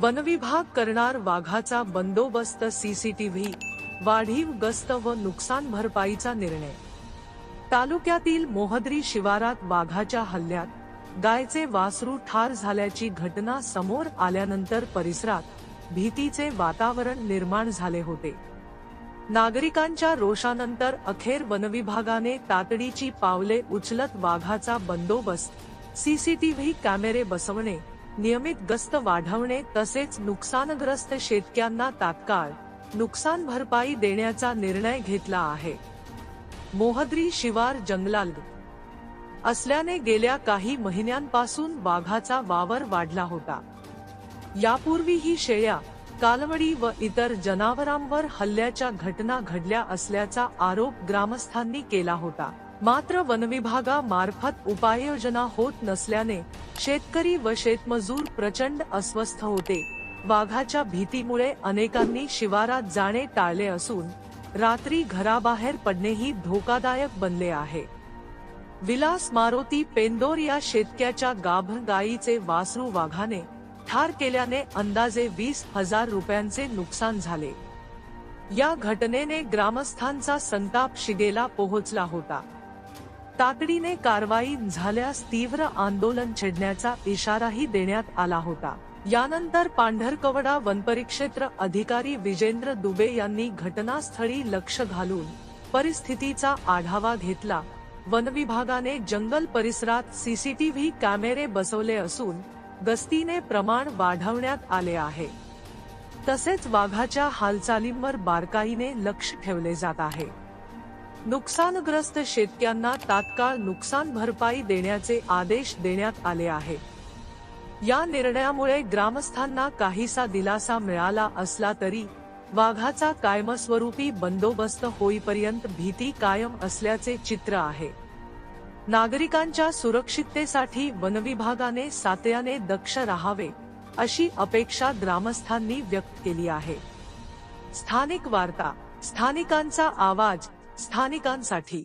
वनविभाग करणार वाघाचा बंदोबस्त, सीसीटीव्ही, वाढीव गस्त व नुकसान भरपाईचा निर्णय। तालुक्यातील मोहद्री शिवारात वाघाच्या हल्ल्यात गायचे वासरू ठार झाल्याची घटना समोर आल्यानंतर परिसरात भीतीचे वातावरण निर्माण झाले होते। नागरिकांच्या रोषानंतर अखेर वनविभागाने तातडीची पावले उचलत वाघाचा बंदोबस्त, सीसीटीव्ही कॅमेरे बसवणे, नियमित गस्त वाढवणे तसेच नुकसानग्रस्त शेतकऱ्यांना तात्काळ नुकसान भरपाई देण्याचा निर्णय घेतला आहे। मोहद्री शिवार जंगलात असल्याने गेल्या काही महिन्यांपासून वाघाचा वावर वाढला होता। यापूर्वीही शेळ्या, कालवडी व इतर जनावरांवर हल्ल्याच्या घटना घडल्या असल्याचा आरोप ग्रामस्थांनी केला होता। मात्र वनविभागामार्फत उपाययोजना होत नसल्याने शेतकरी व शेतमजूर प्रचंड अस्वस्थ होते। वाघाच्या भीतीमुळे अनेकांनी शिवारात जाणे टाळले असून रात्री घराबाहेर पडणेही धोकादायक बनले आहे। विलास मारुती पेंदोर या शेतकऱ्याच्या गाभण गायीचे वासरू वाघाने ठार केल्याने अंदाजे 20,000 रुपयांचे नुकसान झाले। या घटनेने ग्रामस्थांचा संताप शिगेला पोहोचला होता। तातडीने कारवाई झाल्यास तीव्र आंदोलन छेडण्याचा इशाराही देण्यात आला होता। यानंतर पांढरकवडा वनपरिक्षेत्र अधिकारी विजेंद्र दुबे यांनी घटनास्थळी लक्ष घालून परिस्थितीचा आढावा घेतला। वनविभागाने जंगल परिसरात सीसीटीव्ही कॅमेरे बसवले असून गस्तीने प्रमाण वाढवण्यात आले आहे। तसेच वाघाच्या हालचालींवर बारकाईने लक्ष ठेवले जात आहे। नुकसानग्रस्त शेतकऱ्यांना तात्काळ नुकसान भरपाई देण्याचे आदेश देण्यात आले आहे। या निर्णयामुळे ग्रामस्थांना काहीसा दिलासा मिळाला असला तरी वाघाचा कायमस्वरूपी बंदोबस्त होईपर्यंत भीती कायम असल्याचे चित्र आहे। नागरिकांच्या सुरक्षिततेसाठी वनविभागाने सातत्याने दक्ष राहावे अशी अपेक्षा ग्रामस्थांनी व्यक्त केली आहे। स्थानिक वार्ता, स्थानिकांचा आवाज, स्थानिकांसाठी।